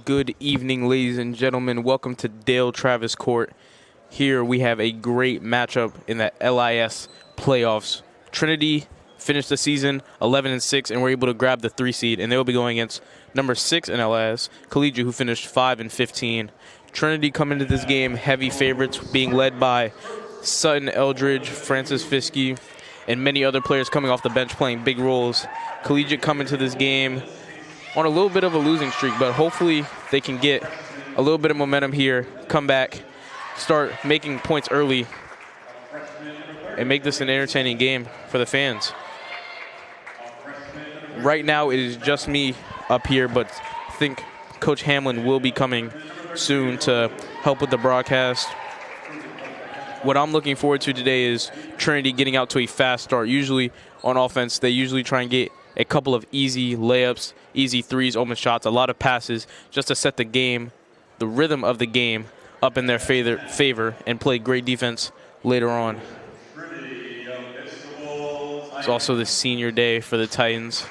Good evening, ladies and gentlemen. Welcome to Dale Travis Court. Here we have a great matchup in the LIS playoffs. Trinity finished the season 11-6 and were able to grab the 3 seed, and they will be going against number 6 in LIS, Collegiate, who finished 5-15. Trinity come into this game heavy favorites, being led by Sutton Eldridge, Francis Fiske, and many other players coming off the bench playing big roles. Collegiate come into this game on a little bit of a losing streak, but hopefully they can get a little bit of momentum here, come back, start making points early, and make this an entertaining game for the fans. Right now it is just me up here, but I think Coach Hamlin will be coming soon to help with the broadcast. What I'm looking forward to today is Trinity getting out to a fast start. Usually on offense, they usually try and get a couple of easy layups, easy threes, open shots, a lot of passes just to set the game, the rhythm of the game up in their favor and play great defense later on. It's also the senior day for the Titans.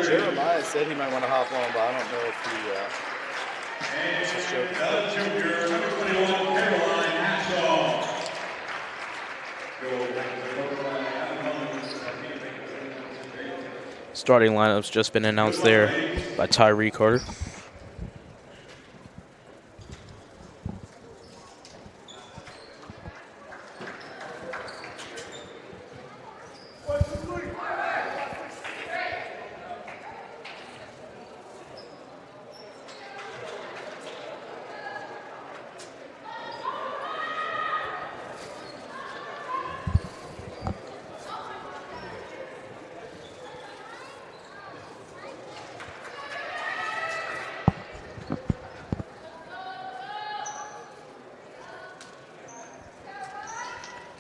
Jeremiah said he might want to hop on, but I don't know if he junior, number 21, Caroline Ashall. Starting lineup's just been announced there by Tyree Carter.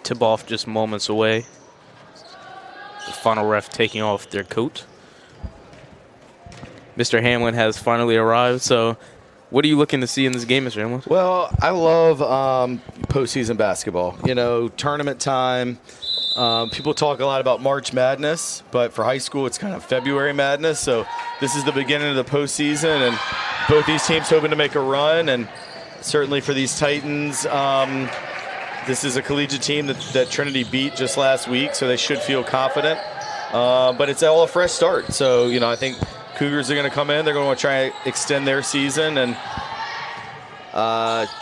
Tip-off just moments away. The final ref taking off their coat. Mr. Hamlin has finally arrived. So what are you looking to see in this game, Mr. Hamlin? Well, I love postseason basketball. You know, tournament time. People talk a lot about March Madness, but for high school, it's kind of February Madness. So this is the beginning of the postseason, and both these teams hoping to make a run. And certainly for these Titans, this is a collegiate team that Trinity beat just last week, so they should feel confident. But it's all a fresh start. So, you know, I think Cougars are going to come in. They're going to try to extend their season, and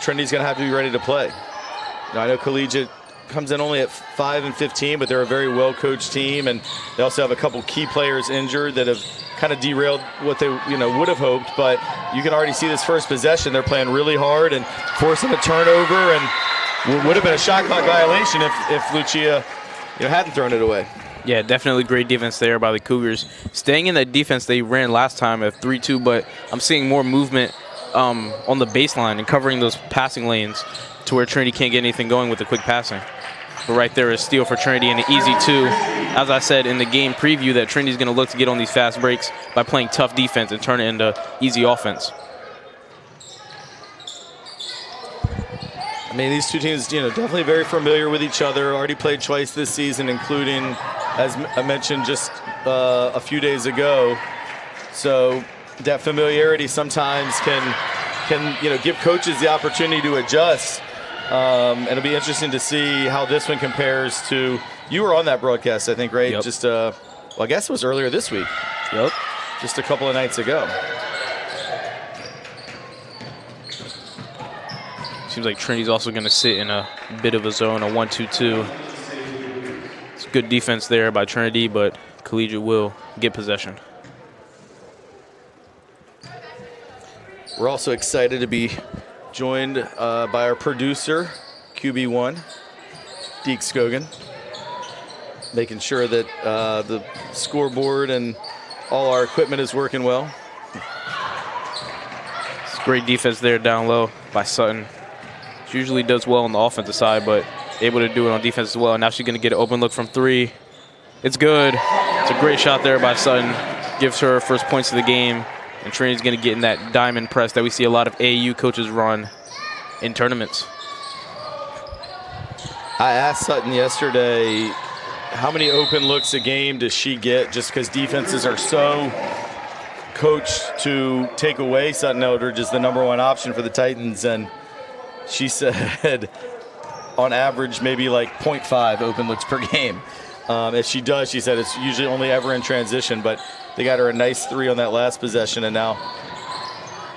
Trinity's going to have to be ready to play. Now, I know Collegiate comes in only at 5-15, but they're a very well-coached team, and they also have a couple key players injured that have kind of derailed what they would have hoped. But you can already see this first possession. They're playing really hard and forcing a turnover, and would have been a shot clock violation if Lucia hadn't thrown it away. Yeah, definitely great defense there by the Cougars. Staying in that defense they ran last time at 3-2, but I'm seeing more movement on the baseline and covering those passing lanes to where Trinity can't get anything going with the quick passing. But right there is steal for Trinity and an easy 2. As I said in the game preview, that Trinity's going to look to get on these fast breaks by playing tough defense and turn it into easy offense. I mean, these two teams, definitely very familiar with each other. Already played twice this season, including, as I mentioned just a few days ago. So that familiarity sometimes can give coaches the opportunity to adjust. And it'll be interesting to see how this one compares to. You were on that broadcast, I think, right? Yep. Just I guess it was earlier this week. Yep. Just a couple of nights ago. Seems like Trinity's also going to sit in a bit of a zone, a 1-2-2. It's good defense there by Trinity, but Collegiate will get possession. We're also excited to be joined by our producer, QB1, Deke Skogan, making sure that the scoreboard and all our equipment is working well. It's great defense there down low by Sutton. She usually does well on the offensive side, but able to do it on defense as well. And now she's going to get an open look from 3. It's good. It's a great shot there by Sutton. Gives her first points of the game. And Trinity's going to get in that diamond press that we see a lot of AAU coaches run in tournaments. I asked Sutton yesterday, how many open looks a game does she get, just because defenses are so coached to take away Sutton Eldridge as the #1 option for the Titans. And she said on average maybe like 0.5 open looks per game. If she does, she said it's usually only ever in transition, but they got her a nice 3 on that last possession, and now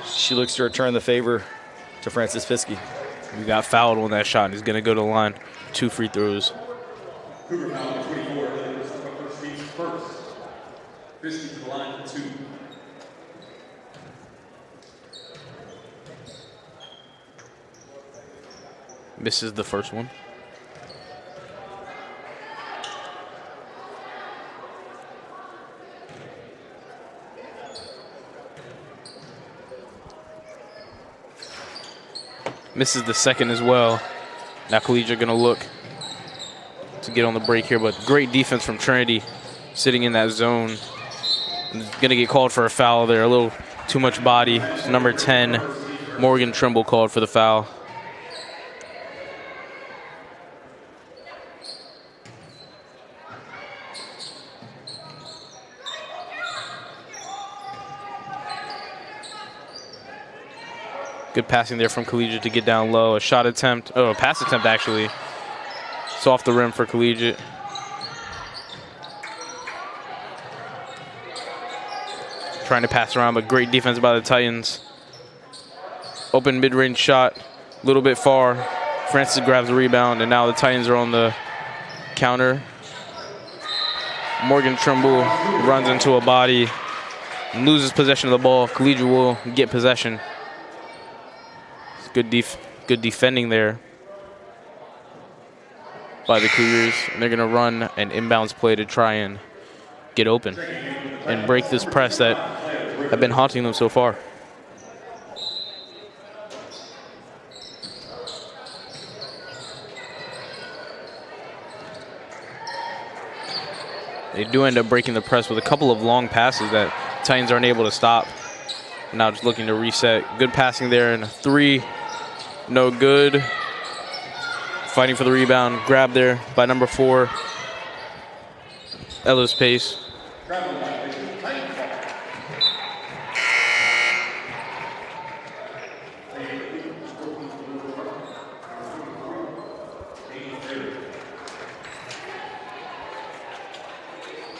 she looks to return the favor to Francis Fiske. We got fouled on that shot, and he's going to go to the line. 2 free throws. Cougar foul 24, first team's first. Fiske to the line for 2. Misses the first one. Misses the second as well. Now Collegiate going to look to get on the break here, but great defense from Trinity sitting in that zone. Going to get called for a foul there, a little too much body. It's number 10, Morgan Trimble, called for the foul. Good passing there from Collegiate to get down low. A shot attempt, a pass attempt actually. It's off the rim for Collegiate. Trying to pass around, but great defense by the Titans. Open mid-range shot, a little bit far. Francis grabs the rebound, and now the Titans are on the counter. Morgan Trimble runs into a body, and loses possession of the ball. Collegiate will get possession. Good defending there by the Cougars. And they're going to run an inbounds play to try and get open and break this press that have been haunting them so far. They do end up breaking the press with a couple of long passes that Titans aren't able to stop. Now just looking to reset. Good passing there, and a 3. No good. Fighting for the rebound. Grab there by number 4. LIS Pace.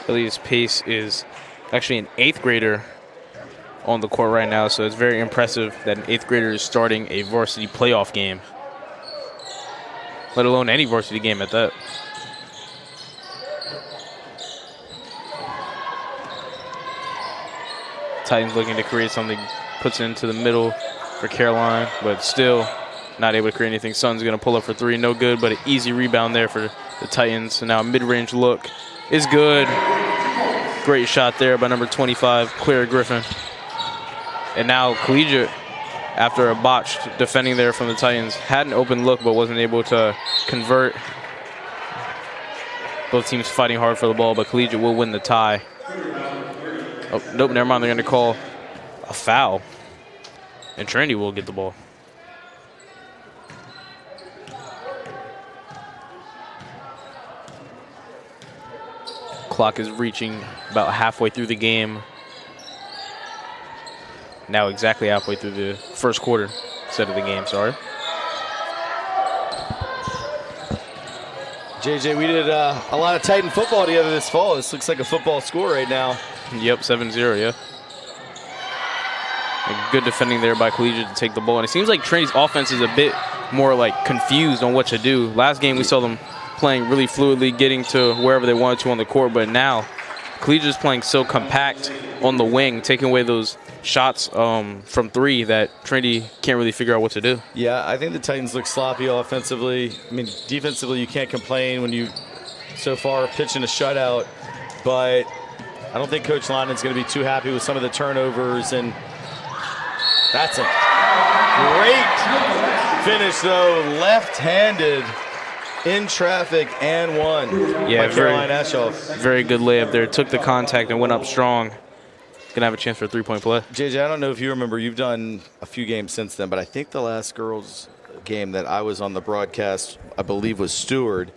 LIS Pace is actually an 8th grader on the court right now, so it's very impressive that an 8th grader is starting a varsity playoff game, let alone any varsity game at that. Titans looking to create something, puts it into the middle for Caroline, but still not able to create anything. Sun's going to pull up for 3, no good, but an easy rebound there for the Titans. So now a mid-range look is good. Great shot there by number 25, Clara Griffin. And now Collegiate, after a botched defending there from the Titans, had an open look but wasn't able to convert. Both teams fighting hard for the ball, but Collegiate will win the tie. Oh, nope, never mind. They're going to call a foul. And Trinity will get the ball. Clock is reaching about halfway through the game. Now exactly halfway through the first quarter set of the game, sorry. JJ, we did a lot of Titan football together this fall. This looks like a football score right now. Yep, 7-0, yeah. And good defending there by Collegiate to take the ball. And it seems like Trinity's offense is a bit more like confused on what to do. Last game we saw them playing really fluidly, getting to wherever they wanted to on the court, but now Collegiate is playing so compact on the wing, taking away those shots from three that Trinity can't really figure out what to do. Yeah, I think the Titans look sloppy offensively. I mean, defensively you can't complain when you so far pitching a shutout, but I don't think Coach London's going to be too happy with some of the turnovers, and that's a great finish though, left-handed in traffic and one. Yeah, by Caroline Ashoff. Very good layup there. Took the contact and went up strong. Gonna have a chance for a three-point play. JJ, I don't know if you remember, you've done a few games since then, but I think the last girls game that I was on the broadcast, I believe, was Stewart,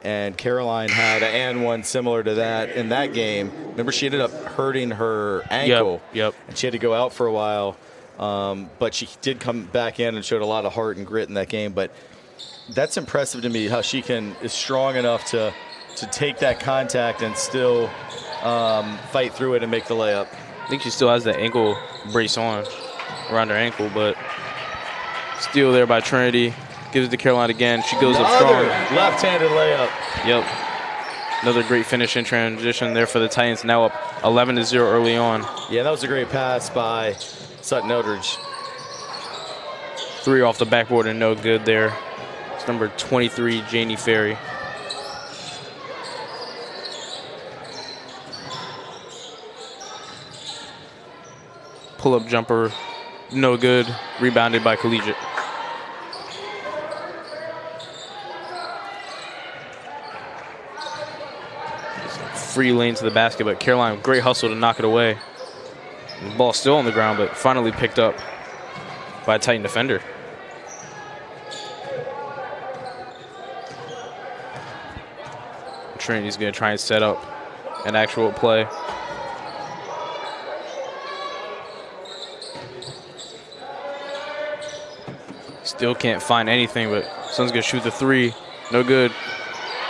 and Caroline had an and one similar to that in that game. Remember, she ended up hurting her ankle. Yep. And she had to go out for a while, but she did come back in and showed a lot of heart and grit in that game. But that's impressive to me, how she is strong enough to take that contact and still fight through it and make the layup. I think she still has that ankle brace on around her ankle, but steal there by Trinity. Gives it to Caroline again. She goes up strong. Left-handed layup. Yep. Another great finish in transition there for the Titans. Now up 11-0 early on. Yeah, that was a great pass by Sutton Eldridge. Three off the backboard and no good there. It's number 23, Janie Ferry. Pull-up jumper, no good. Rebounded by Collegiate. Free lane to the basket, but Caroline, great hustle to knock it away. The ball still on the ground, but finally picked up by a Titan defender. Trinity's going to try and set up an actual play. Still can't find anything, but Sun's going to shoot the three. No good.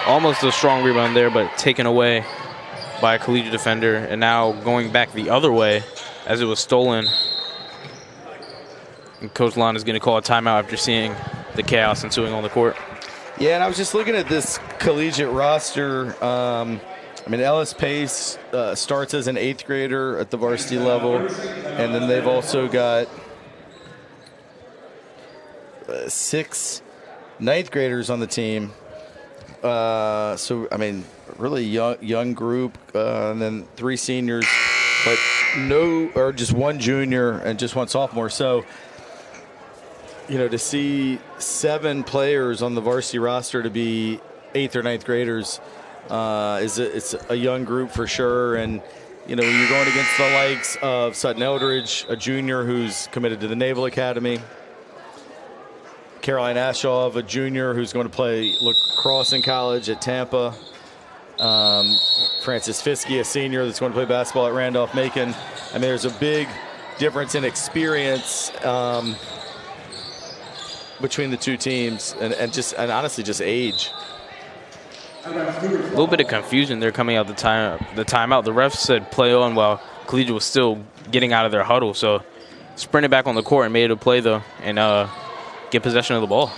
Almost a strong rebound there, but taken away by a Collegiate defender. And now going back the other way as it was stolen. And Coach Lon is going to call a timeout after seeing the chaos ensuing on the court. Yeah, and I was just looking at this Collegiate roster. I mean, Ellis Pace starts as an 8th grader at the varsity level, and then they've also got 6 9th graders on the team. So, I mean, really young group, and then 3 seniors, but just 1 junior and just 1 sophomore. So, you know, to see 7 players on the varsity roster to be 8th or 9th graders, it's a young group for sure. And, you know, when you're going against the likes of Sutton Eldridge, a junior who's committed to the Naval Academy, Caroline Ashoff, a junior who's going to play lacrosse in college at Tampa, Frances Fiske, a senior that's going to play basketball at Randolph-Macon. I mean, there's a big difference in experience between the 2 teams, and honestly just age. A little bit of confusion there coming out the timeout. The refs said play on while Collegiate was still getting out of their huddle. So sprinted back on the court and made a play though, and get possession of the ball.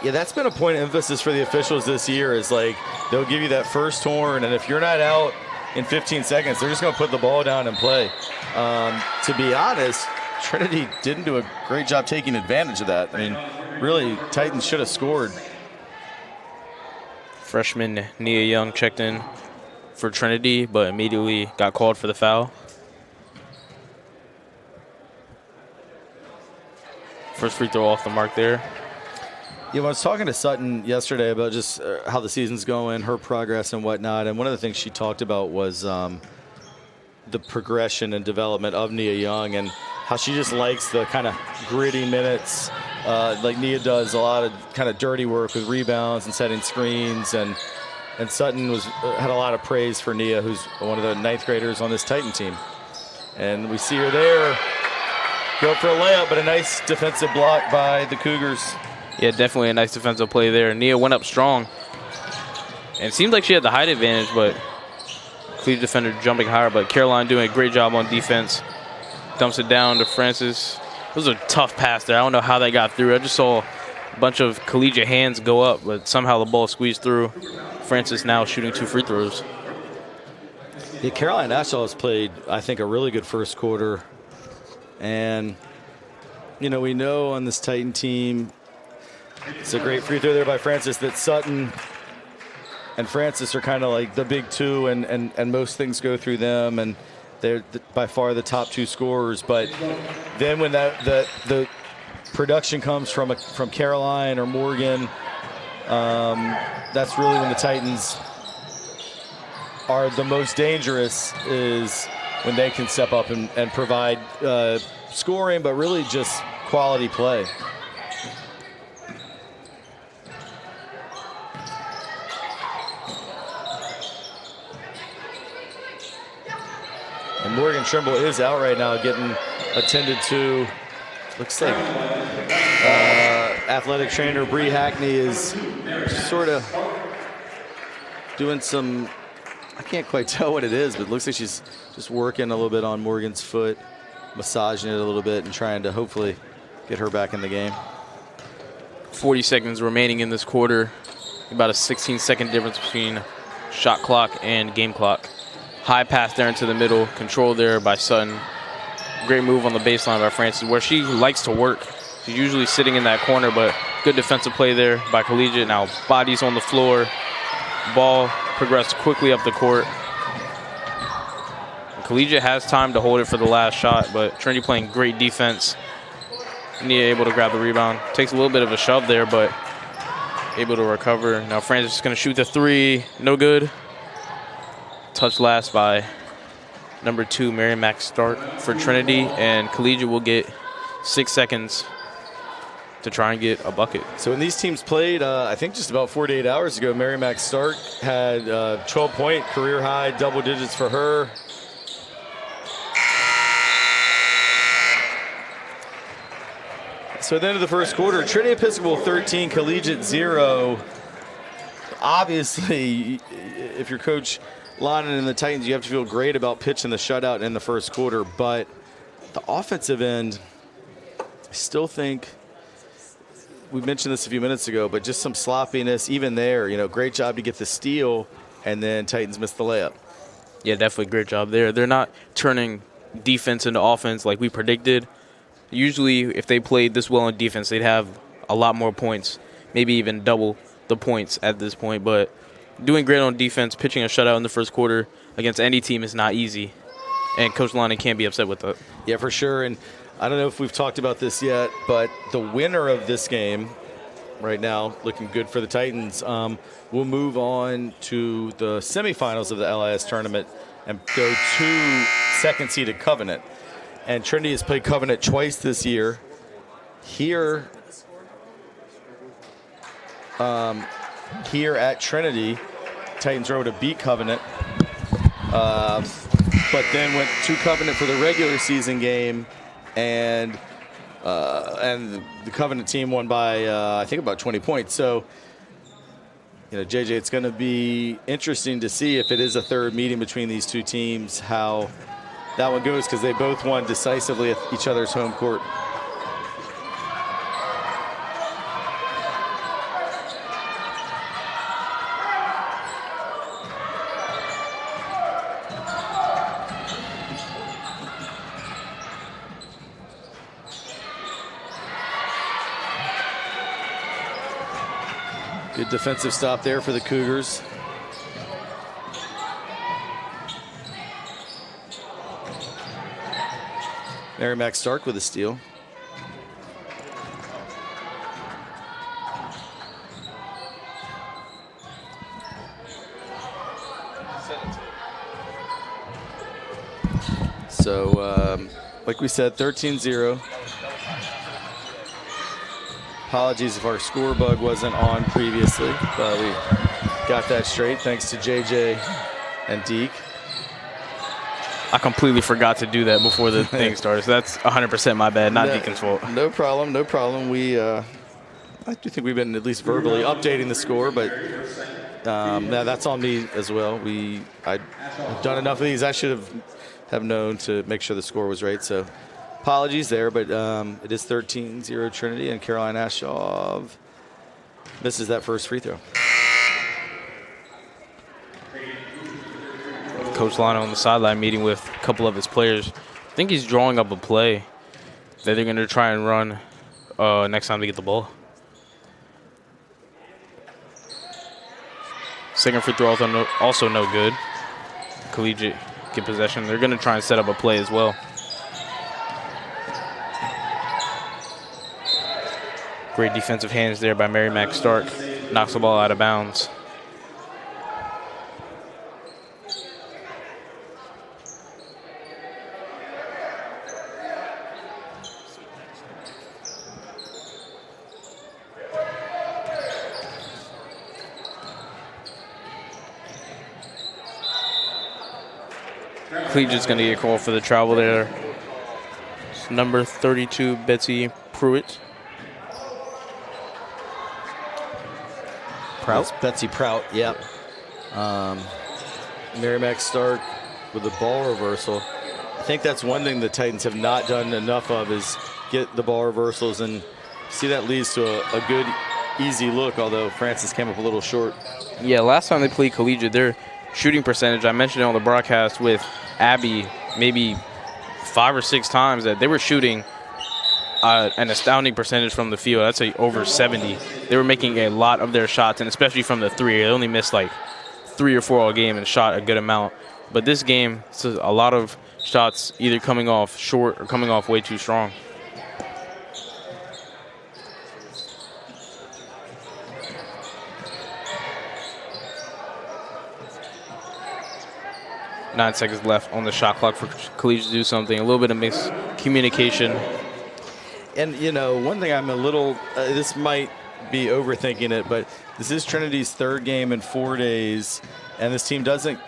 Yeah, that's been a point of emphasis for the officials this year, is like they'll give you that first horn, and if you're not out in 15 seconds, they're just going to put the ball down and play. To be honest, Trinity didn't do a great job taking advantage of that. I mean, really, Titans should have scored. Freshman Nia Young checked in for Trinity, but immediately got called for the foul. First free throw off the mark there. Yeah, I was talking to Sutton yesterday about just how the season's going, her progress and whatnot, and one of the things she talked about was the progression and development of Nia Young and how she just likes the kind of gritty minutes like Nia does, a lot of kind of dirty work with rebounds and setting screens, and Sutton had a lot of praise for Nia, who's one of the 9th graders on this Titan team. And we see her there go for a layup, but a nice defensive block by the Cougars. Yeah, definitely a nice defensive play there. Nia went up strong. And it seemed like she had the height advantage, but Collegiate defender jumping higher. But Caroline doing a great job on defense. Dumps it down to Francis. It was a tough pass there. I don't know how they got through. I just saw a bunch of Collegiate hands go up, but somehow the ball squeezed through. Francis now shooting 2 free throws. Yeah, Caroline Ashall has played, I think, a really good first quarter. And, you know, we know on this Titan team, it's a great free throw there by Francis, that Sutton and Francis are kind of like the big two, and most things go through them, and they're by far the top 2 scorers. But then when the production comes from Caroline or Morgan, that's really when the Titans are the most dangerous, is when they can step up and provide scoring, but really just quality play. And Morgan Trimble is out right now, getting attended to. Looks like athletic trainer Bree Hackney is sort of doing some, I can't quite tell what it is, but it looks like she's just working a little bit on Morgan's foot, massaging it a little bit and trying to hopefully get her back in the game. 40 seconds remaining in this quarter. About a 16-second difference between shot clock and game clock. High pass there into the middle, control there by Sutton. Great move on the baseline by Francis, where she likes to work. She's usually sitting in that corner, but good defensive play there by Collegiate. Now bodies on the floor. Ball progressed quickly up the court. Collegiate has time to hold it for the last shot, but Trinity playing great defense. Nia able to grab the rebound. Takes a little bit of a shove there, but able to recover. Now Francis is going to shoot the 3. No good. Touch last by number 2, Mary Mac Stark for Trinity, and Collegiate will get 6 seconds to try and get a bucket. So when these teams played, I think just about 48 hours ago, Mary Mac Stark had 12-point career high, double digits for her. So at the end of the first quarter, Trinity Episcopal 13, Collegiate 0. Obviously, if you're Coach Lonan and the Titans, you have to feel great about pitching the shutout in the first quarter. But the offensive end, I still think, we mentioned this a few minutes ago, but just some sloppiness even there. You know, great job to get the steal, and then Titans missed the layup. Yeah, definitely great job there. They're not turning defense into offense like we predicted. Usually, if they played this well on defense, they'd have a lot more points, maybe even double the points at this point. But doing great on defense, pitching a shutout in the first quarter against any team is not easy, and Coach Lonan can't be upset with that. Yeah, for sure. And I don't know if we've talked about this yet, but the winner of this game right now, looking good for the Titans, will move on to the semifinals of the LIS tournament and go to second-seeded Covenant. And Trinity has played Covenant twice this year. Here at Trinity, Titans were able to beat Covenant, but then went to Covenant for the regular season game, and the Covenant team won by I think about 20 points. So, you know, JJ, it's going to be interesting to see if it is a third meeting between these two teams, how that one goes, because they both won decisively at each other's home court. Good defensive stop there for the Cougars. Merrimack Stark with a steal. So, like we said, 13-0. Apologies if our score bug wasn't on previously, but we got that straight thanks to JJ and Deke. I completely forgot to do that before the thing started. So that's 100% my bad, not Deacon's fault. No problem, no problem. I do think we've been at least verbally updating the score, but now that's on me as well. I've done enough of these. I should have known to make sure the score was right. So apologies there, but it is 13-0 Trinity, and Caroline Ashov misses that first free throw. Coach Lano on the sideline meeting with a couple of his players. I think he's drawing up a play that they're going to try and run next time they get the ball. Second free throw also no good. Collegiate get possession. They're going to try and set up a play as well. Great defensive hands there by Merrimack Stark. Knocks the ball out of bounds. Collegiate's going to get called for the travel there. It's number 32, Betsy Pruitt. Prout? Betsy Prout, yep. Merrimack Stark with the ball reversal. I think that's one thing the Titans have not done enough of is get the ball reversals, and see that leads to a good, easy look, although Francis came up a little short. Yeah, last time they played Collegiate, their shooting percentage, I mentioned it on the broadcast with Abby maybe 5 or 6 times, that they were shooting an astounding percentage from the field. I'd say over 70. They were making a lot of their shots, and especially from the three. They only missed like 3 or 4 all game and shot a good amount. But this game, it's a lot of shots either coming off short or coming off way too strong. Nine seconds left on the shot clock for Collegiate to do something. A little bit of miscommunication. And, you know, one thing I'm a little, this might be overthinking it, but this is Trinity's 3rd game in 4 days, and this team doesn't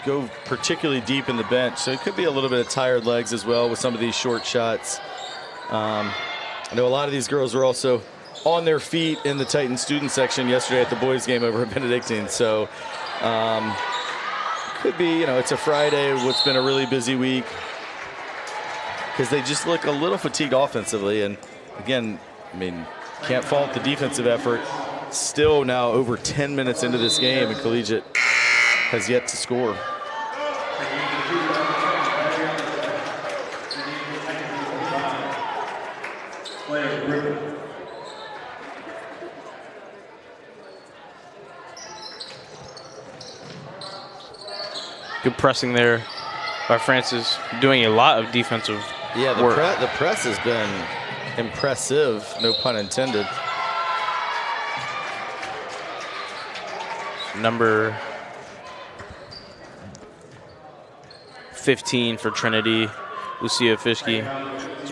go particularly deep in the bench. So it could be a little bit of tired legs as well with some of these short shots. I know a lot of these girls were also on their feet in the Titan student section yesterday at the boys game over at Benedictine. So could be, you know, it's a Friday, what's been a really busy week, because they just look a little fatigued offensively. And again, I mean, can't fault the defensive effort. Still now over 10 minutes into this game, and Collegiate has yet to score. Good pressing there by Francis, doing a lot of defensive work. The press has been impressive, no pun intended. Number 15 for Trinity, Lucia Fischke,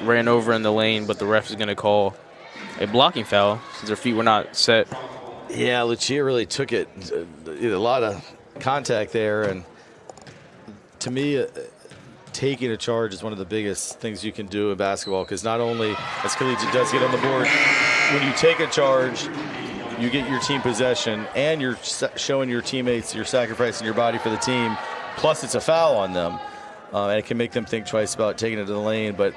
ran over in the lane, but the ref is going to call a blocking foul since her feet were not set. Yeah, Lucia really took it, a lot of contact there, and to me, taking a charge is one of the biggest things you can do in basketball, because not only, as Collegiate does get on the board, when you take a charge, you get your team possession, and you're showing your teammates you're sacrificing your body for the team, plus it's a foul on them, and it can make them think twice about taking it to the lane. But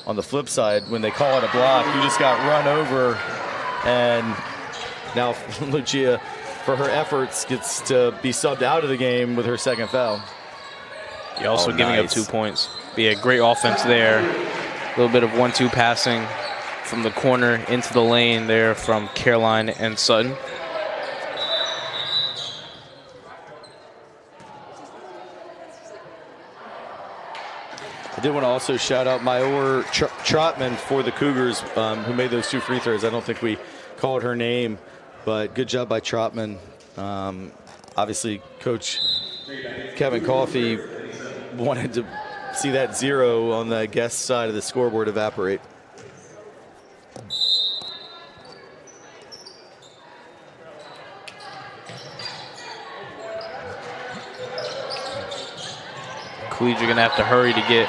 on the flip side, when they call it a block, you just got run over, and now Lucia, for her efforts, gets to be subbed out of the game with her 2nd foul. You're also giving up 2 points. Be a great offense there. A little bit of 1-2 passing from the corner into the lane there from Caroline and Sutton. I did want to also shout out Mayor Trotman for the Cougars, who made those 2 free throws. I don't think we called her name, but good job by Trotman. Obviously, Coach Kevin Coffey wanted to see that 0 on the guest side of the scoreboard evaporate. Collegiate going to have to hurry to get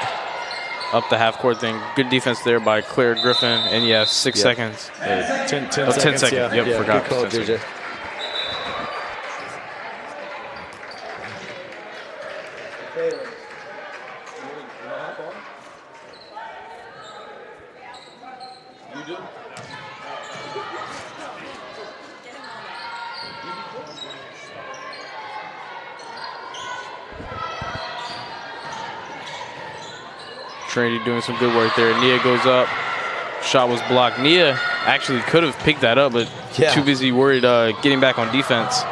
up the half-court thing. Good defense there by Claire Griffin. And, yeah, 6 seconds. 10 10 seconds. seconds. Yeah. Yep, Yeah, forgot. good call, 10 JJ. seconds. Trinity doing some good work there. Nia goes up. Shot was blocked. Nia actually could have picked that up, but too busy worried getting back on defense.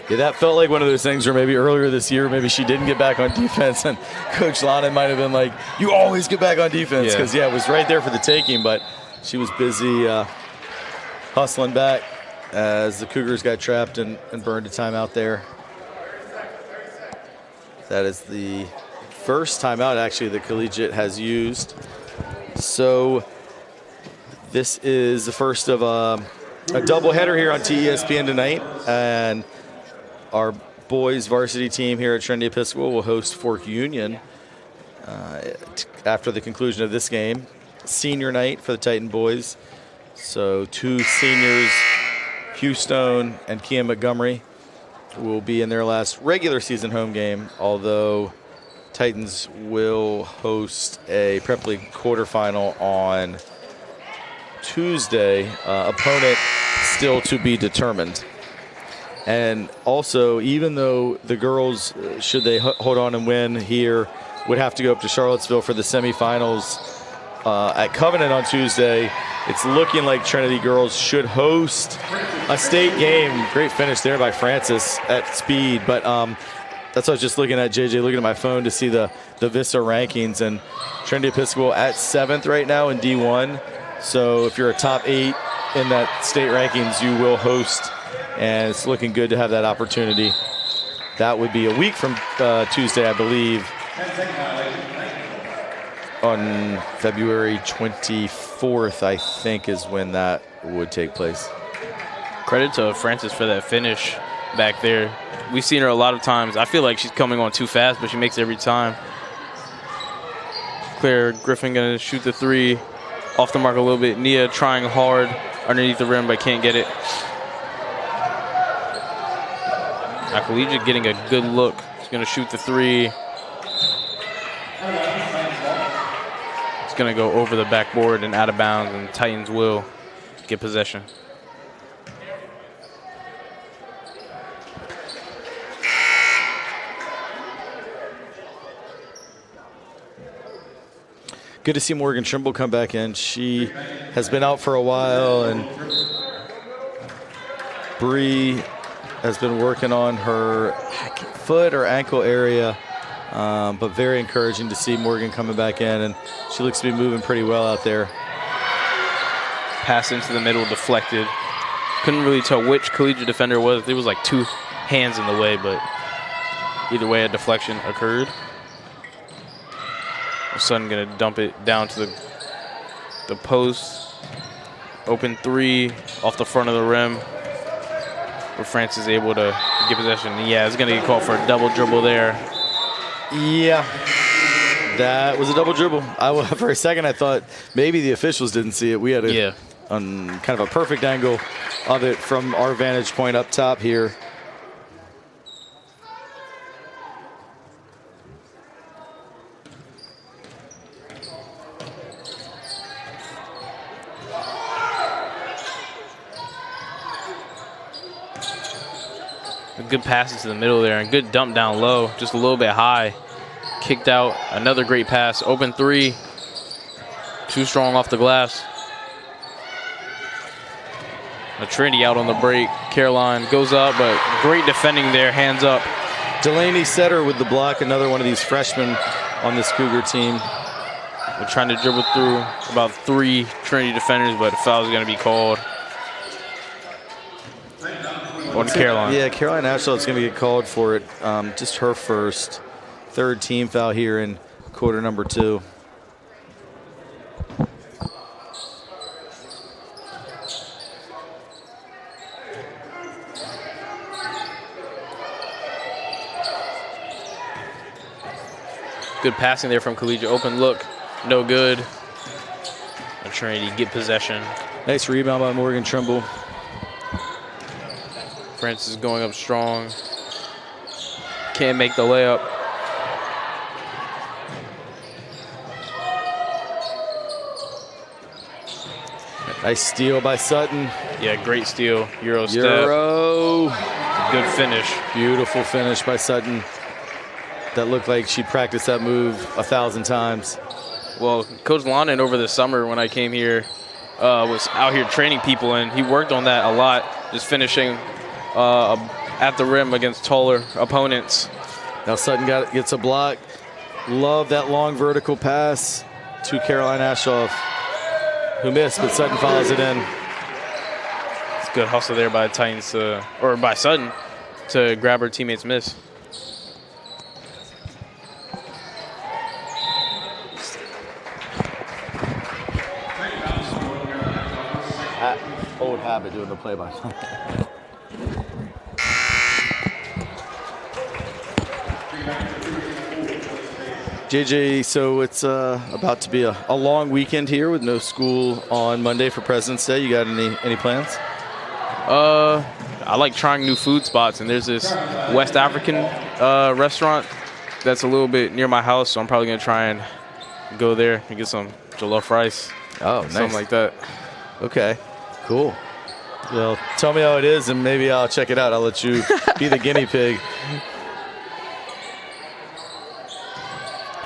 Yeah, that felt like one of those things where maybe earlier this year, maybe she didn't get back on defense, and Coach Lana might have been like, you always get back on defense, because, it was right there for the taking, but she was busy hustling back as the Cougars got trapped and burned a timeout there. That is the first timeout, actually, that Collegiate has used. So this is the first of a doubleheader here on TESPN tonight, and our boys varsity team here at Trinity Episcopal will host Fork Union after the conclusion of this game. Senior night for the Titan boys. So 2 seniors, Hugh Stone and Kia Montgomery, will be in their last regular season home game, although Titans will host a Prep League quarterfinal on Tuesday. Opponent still to be determined. And also, even though the girls, should they hold on and win here, would have to go up to Charlottesville for the semifinals at Covenant on Tuesday, it's looking like Trinity girls should host a state game. Great finish there by Francis at speed. But that's what I was just looking at, JJ, looking at my phone to see the Vista rankings. And Trinity Episcopal at 7th right now in D1. So if you're a top 8 in that state rankings, you will host. And it's looking good to have that opportunity. That would be a week from Tuesday, I believe, on February 24th, I think, is when that would take place. Credit to Francis for that finish back there. We've seen her a lot of times. I feel like she's coming on too fast, but she makes it every time. Claire Griffin going to shoot the 3 off the mark a little bit. Nia trying hard underneath the rim, but can't get it. Now Collegiate getting a good look. He's going to shoot the 3. It's going to go over the backboard and out of bounds, and Titans will get possession. Good to see Morgan Trimble come back in. She has been out for a while, and Bree has been working on her foot or ankle area, but very encouraging to see Morgan coming back in, and she looks to be moving pretty well out there. Pass into the middle, deflected. Couldn't really tell which Collegiate defender it was. There was like 2 hands in the way, but either way, a deflection occurred. Sun going to dump it down to the post. Open 3 off the front of the rim, where France is able to get possession. Yeah, it's going to get called for a double dribble there. Yeah, that was a double dribble. For a second, I thought maybe the officials didn't see it. We had kind of a perfect angle of it from our vantage point up top here. Good passes to the middle there, and good dump down low, just a little bit high. Kicked out, another great pass. Open 3, too strong off the glass. Trinity out on the break. Caroline goes up, but great defending there, hands up. Delaney Setter with the block, another one of these freshmen on this Cougar team. We're trying to dribble through about 3 Trinity defenders, but the foul is going to be called on Caroline. Yeah, Caroline Ashall is going to get called for it. Just her first. 3rd team foul here in quarter number 2. Good passing there from Collegiate. Open look, no good. And Trinity get possession. Nice rebound by Morgan Trimble. Francis going up strong. Can't make the layup. Nice steal by Sutton. Yeah, great steal. Euro step. Good finish. Beautiful finish by Sutton. That looked like she practiced that move 1,000 times. Well, Coach Lonan over the summer when I came here was out here training people, and he worked on that a lot, just finishing at the rim against taller opponents. Now Sutton gets a block. Love that long vertical pass to Caroline Ashoff, who missed, but Sutton follows it in. It's good hustle there by Titans, or by Sutton, to grab her teammate's miss. Old habit doing the play-by-play. JJ, so it's about to be a long weekend here with no school on Monday for President's Day. You got any plans? I like trying new food spots, and there's this West African restaurant that's a little bit near my house, so I'm probably going to try and go there and get some jollof rice. Oh, nice. Something like that. Okay, cool. Well, tell me how it is, and maybe I'll check it out. I'll let you be the guinea pig.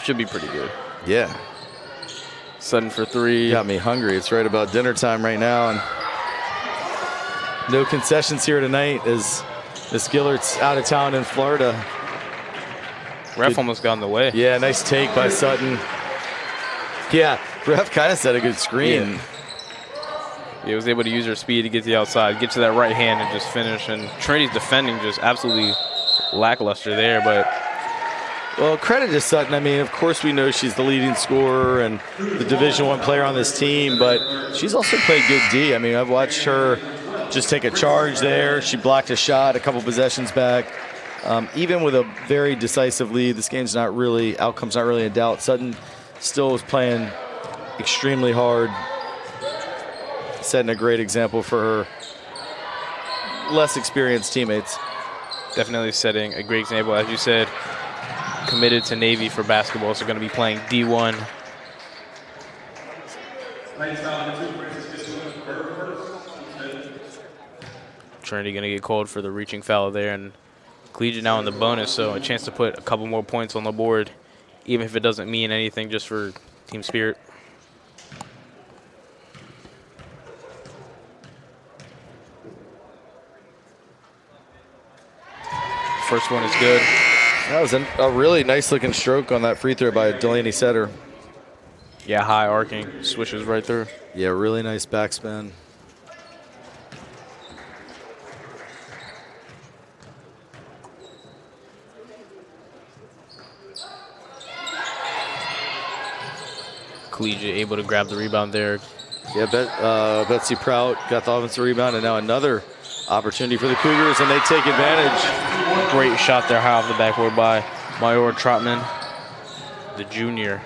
Should be pretty good. Yeah. Sutton for 3. Got me hungry. It's right about dinner time right now, and no concessions here tonight as Miss Gillert's out of town in Florida. Ref almost got in the way. Yeah, nice take by Sutton. Yeah, ref kind of set a good screen. Yeah. He was able to use her speed to get to the outside, get to that right hand, and just finish. And Trinity's defending just absolutely lackluster there. But well, credit to Sutton. I mean, of course we know she's the leading scorer and the Division I player on this team, but she's also played good D. I mean, I've watched her just take a charge there. She blocked a shot a couple possessions back. Even with a very decisive lead, this game's not really, outcome's not really in doubt. Sutton still is playing extremely hard, setting a great example for her less experienced teammates. Definitely setting a great example. As you said, committed to Navy for basketball, so going to be playing D1. Trinity going to get called for the reaching foul there, and Collegiate now in the bonus, so a chance to put a couple more points on the board, even if it doesn't mean anything, just for team spirit. First one is good. That was a really nice looking stroke on that free throw by Delaney Setter. Yeah, high arcing, swishes right through. Yeah, really nice backspin. Collegiate able to grab the rebound there. Yeah, Betsy Prout got the offensive rebound, and now another opportunity for the Cougars, and they take advantage. Great shot there high off the backboard by Mayor Trotman, the junior.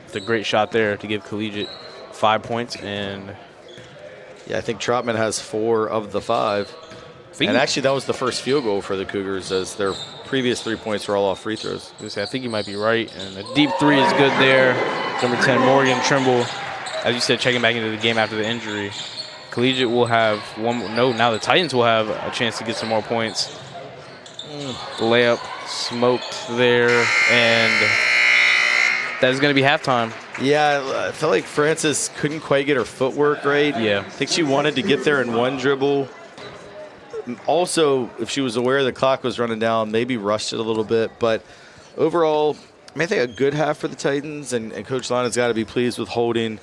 It's a great shot there to give Collegiate 5 points. And yeah, I think Trotman has 4 of the 5. And actually, that was the first field goal for the Cougars, as their previous 3 points were all off free throws. I think you might be right. And a deep 3 is good there. Number 10, Morgan Trimble, as you said, checking back into the game after the injury. Collegiate will have now the Titans will have a chance to get some more points. Layup smoked there, and that's going to be halftime. Yeah, I felt like Francis couldn't quite get her footwork right. Yeah. I think she wanted to get there in one dribble, Also, if she was aware the clock was running down, maybe rushed it a little bit. But overall, I think a good half for the Titans, and Coach Lana's got to be pleased with holding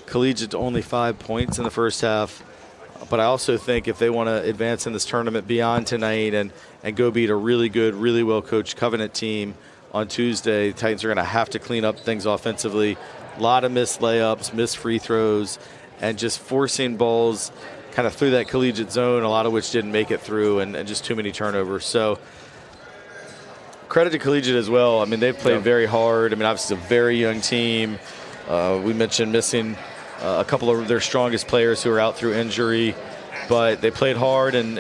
Collegiate to only 5 points in the first half. But I also think if they want to advance in this tournament beyond tonight and go beat a really good, really well-coached Covenant team on Tuesday, the Titans are going to have to clean up things offensively. A lot of missed layups, missed free throws, and just forcing balls kind of through that Collegiate zone, a lot of which didn't make it through, and just too many turnovers. So credit to Collegiate as well. I mean, they've played very hard. I mean, obviously, it's a very young team. We mentioned missing a couple of their strongest players who are out through injury, but they played hard and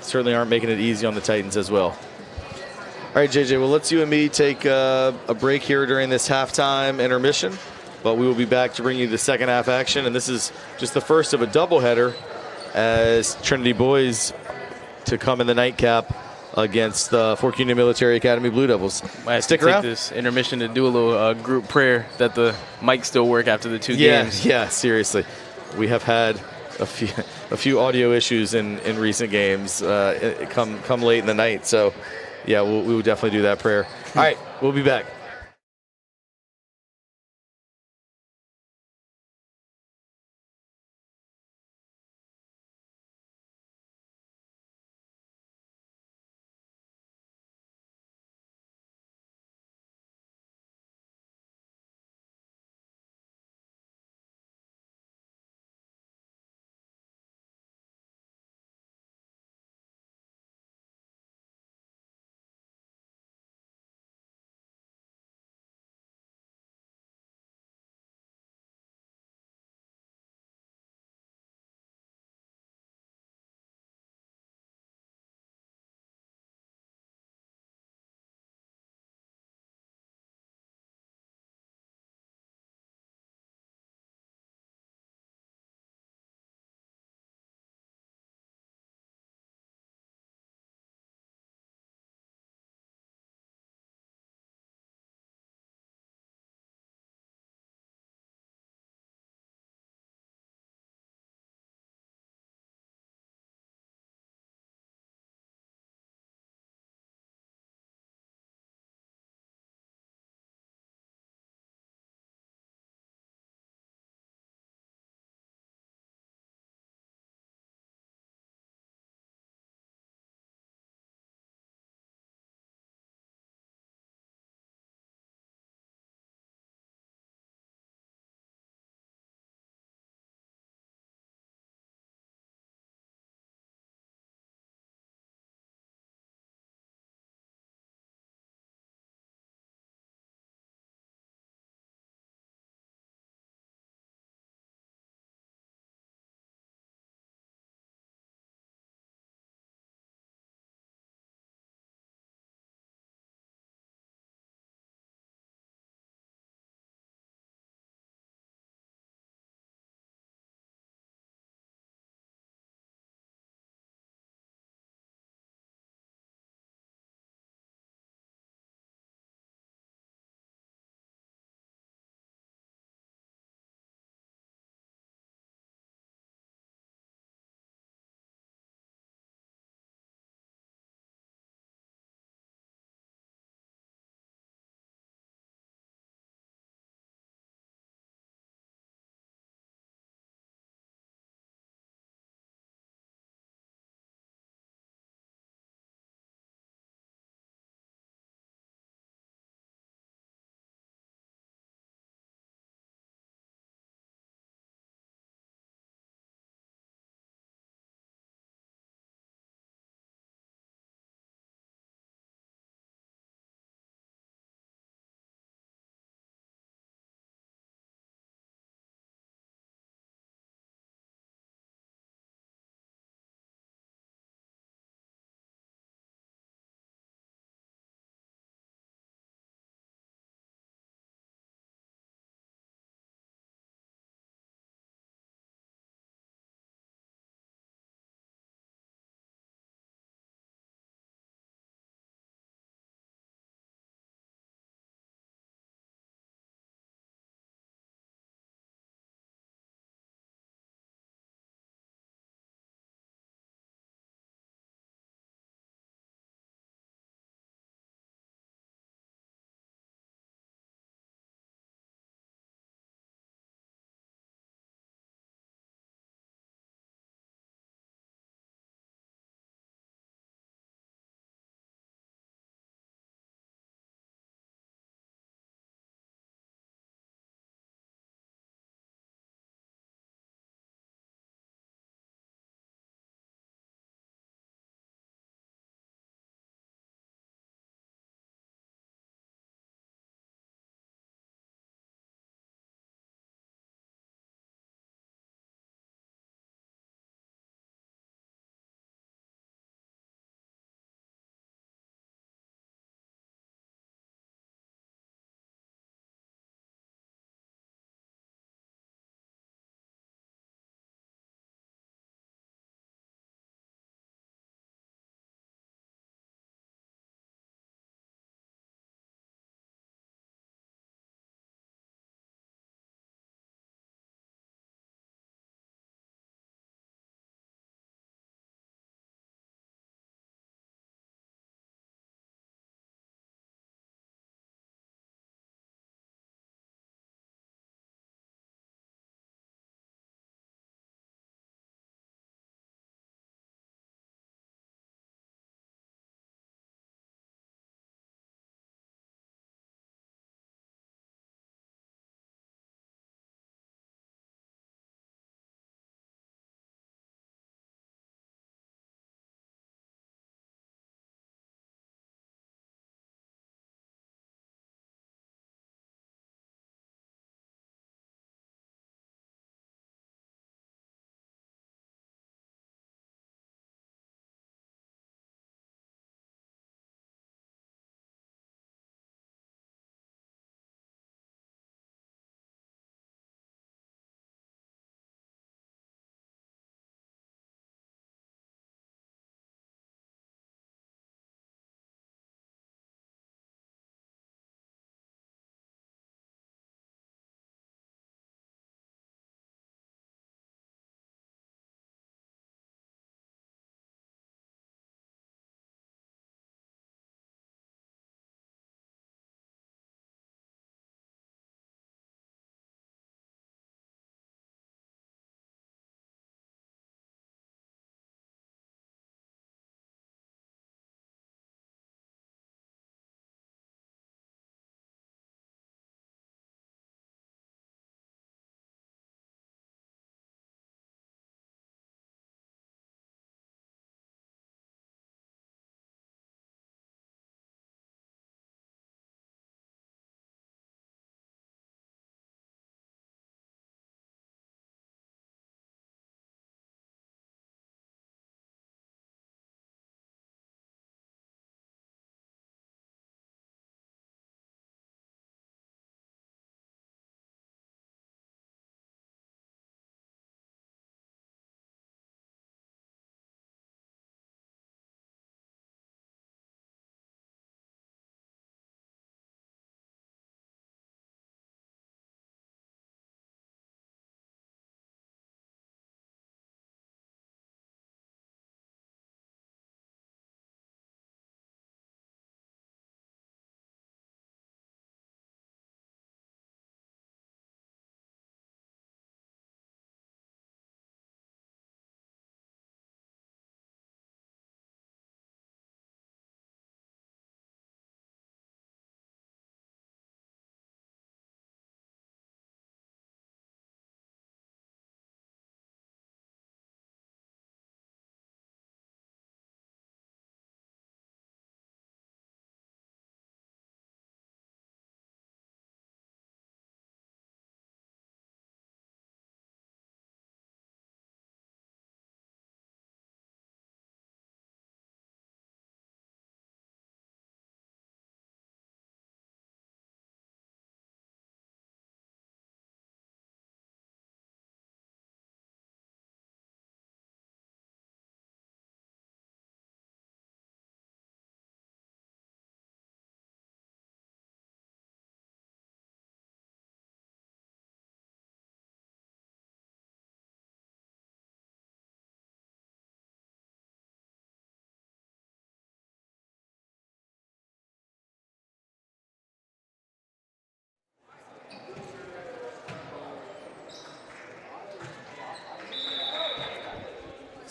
certainly aren't making it easy on the Titans as well. All right, JJ, well, let's you and me take a break here during this halftime intermission, but we will be back to bring you the second half action, and this is just the first of a doubleheader as Trinity boys to come in the nightcap against the Fork Union Military Academy Blue Devils. Stick around. Take this intermission to do a little group prayer that the mics still work after the two games. Yeah, seriously. We have had a few audio issues in recent games come late in the night. So, yeah, we will definitely do that prayer. All right, we'll be back.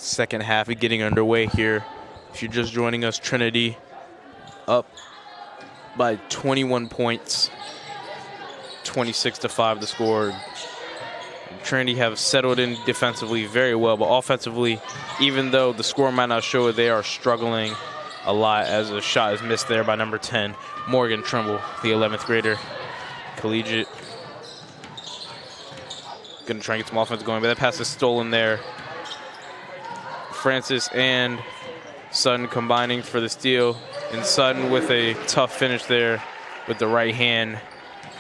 Second half is getting underway here. If you're just joining us, Trinity up by 21 points, 26-5 the score. Trinity have settled in defensively very well, but offensively, even though the score might not show it, they are struggling a lot as a shot is missed there by number 10, Morgan Trimble, the 11th grader. Collegiate gonna try and get some offense going, but that pass is stolen there. Francis and Sutton combining for the steal, and Sutton with a tough finish there with the right hand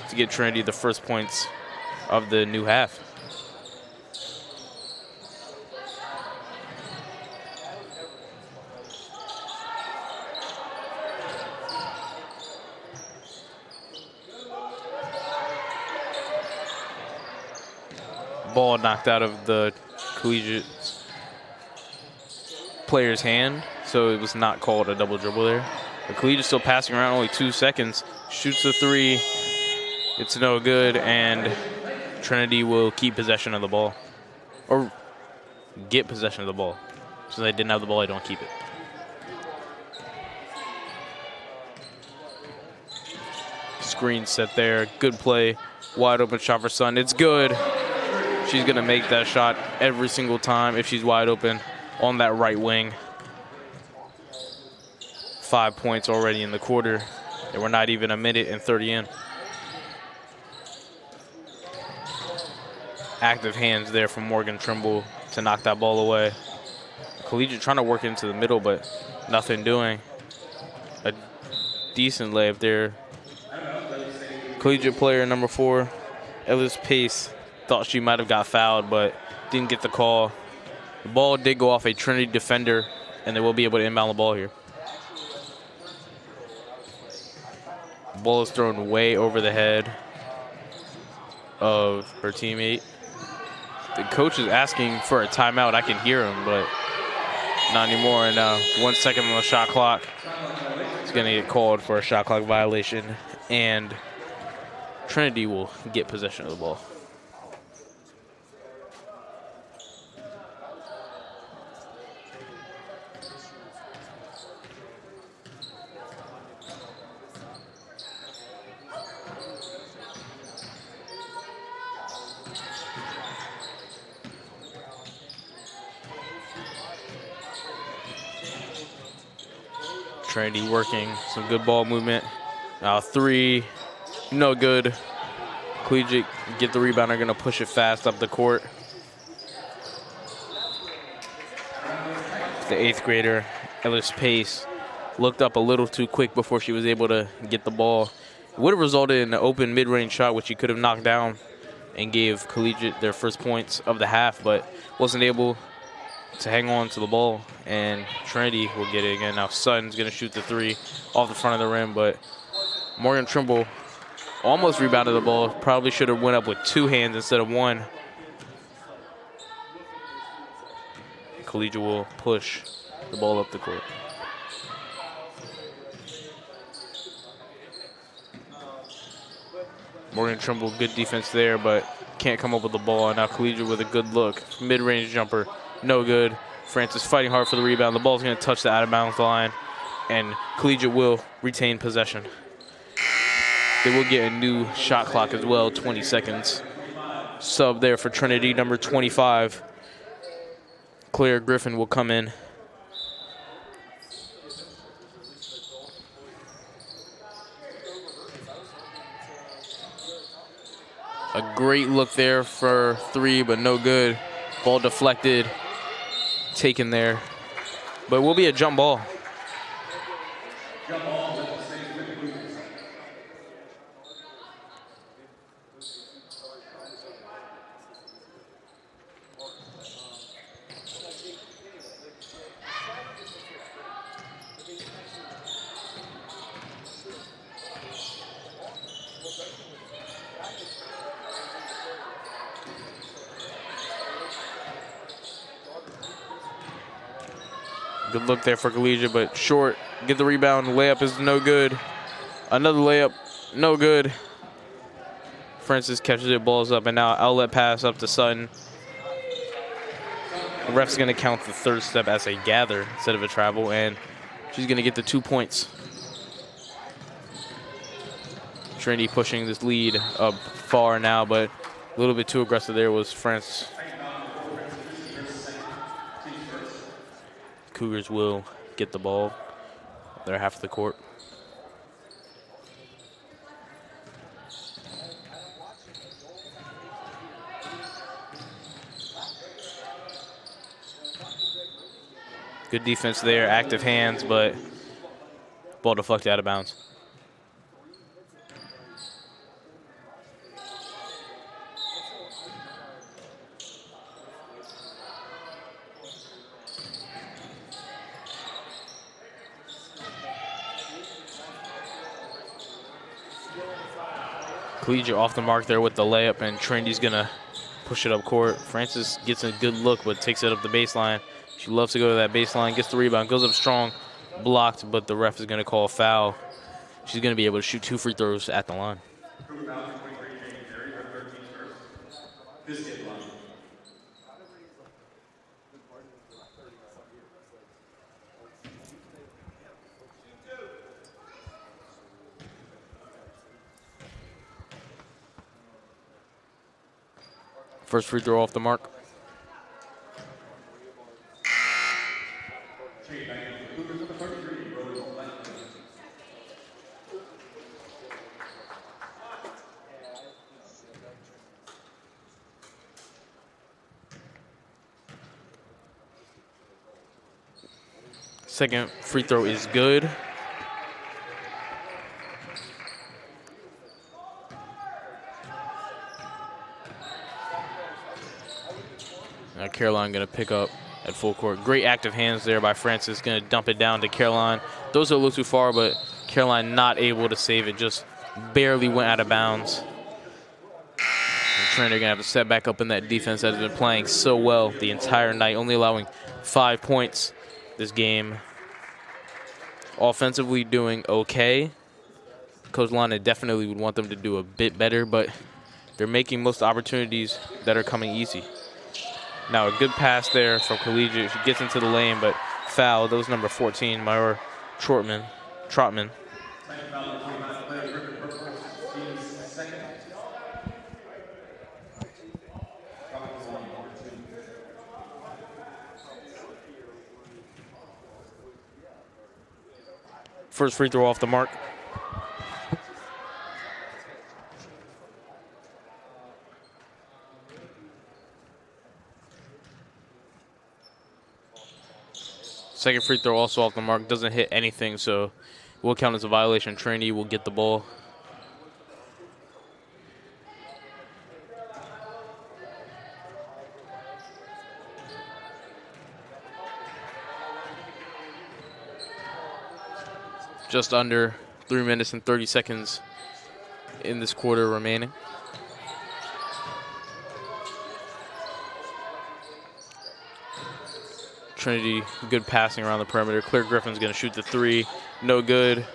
to get Trinity the first points of the new half. Ball knocked out of the Collegiate player's hand, so it was not called a double dribble there. The Collegiate still passing around, only 2 seconds. Shoots the three. It's no good, and Trinity will keep possession of the ball. Or get possession of the ball. So they didn't have the ball, they don't keep it. Screen set there. Good play. Wide open shot for Sun. It's good. She's going to make that shot every single time if she's wide open on that right wing. 5 points already in the quarter, and we're not even a minute and 30 in. Active hands there from Morgan Trimble to knock that ball away. Collegiate trying to work into the middle, but nothing doing. A decent layup there. Collegiate player number 4, LIS Pace, thought she might have got fouled, but didn't get the call. The ball did go off a Trinity defender, and they will be able to inbound the ball here. The ball is thrown way over the head of her teammate. The coach is asking for a timeout. I can hear him, but not anymore. And 1 second on the shot clock. It's going to get called for a shot clock violation, and Trinity will get possession of the ball. Trinity working some good ball movement. Three, no good. Collegiate get the rebound, are going to push it fast up the court. The 8th grader, LIS Pace, looked up a little too quick before she was able to get the ball. It would have resulted in an open mid-range shot, which she could have knocked down and gave Collegiate their first points of the half, but wasn't able to hang on to the ball, and Trinity will get it again. Now Sutton's going to shoot the three off the front of the rim, but Morgan Trimble almost rebounded the ball. Probably should have went up with 2 hands instead of 1. Collegiate will push the ball up the court. Morgan Trimble, good defense there, but can't come up with the ball. Now Collegiate with a good look. Mid-range jumper, no good. Francis fighting hard for the rebound. The ball's going to touch the out-of-bounds line, and Collegiate will retain possession. They will get a new shot clock as well, 20 seconds. Sub there for Trinity, number 25. Claire Griffin will come in. A great look there for 3, but no good. Ball deflected, taken there. But it will be a jump ball. Good look there for Collegiate, but short. Get the rebound. Layup is no good. Another layup, no good. Francis catches it, balls up, and now outlet pass up to Sutton. The ref's going to count the third step as a gather instead of a travel, and she's going to get the 2 points. Trinity pushing this lead up far now, but a little bit too aggressive there was France. Cougars will get the ball. They're half of the court. Good defense there, active hands, but ball deflected out of bounds. Collegiate off the mark there with the layup, and Trinity's gonna push it up court. Francis gets a good look, but takes it up the baseline. She loves to go to that baseline, gets the rebound, goes up strong, blocked, but the ref is gonna call a foul. She's gonna be able to shoot 2 free throws at the line. First free throw off the mark. Second free throw is good. Now Caroline gonna pick up at full court. Great active hands there by Francis. Gonna dump it down to Caroline. Those are a little too far, but Caroline not able to save it. Just barely went out of bounds. And Trinity gonna have to set back up in that defense that has been playing so well the entire night, only allowing 5 points this game. Offensively doing okay. Coach Lana definitely would want them to do a bit better, but they're making most opportunities that are coming easy. Now a good pass there from Collegiate. She gets into the lane, but foul. That was number 14, Myra Trotman. First free throw off the mark. Second free throw also off the mark. Doesn't hit anything, so will count as a violation. Trinity will get the ball. Just under 3 minutes and 30 seconds in this quarter remaining. Trinity, good passing around the perimeter. Claire Griffin's gonna shoot the 3, no good.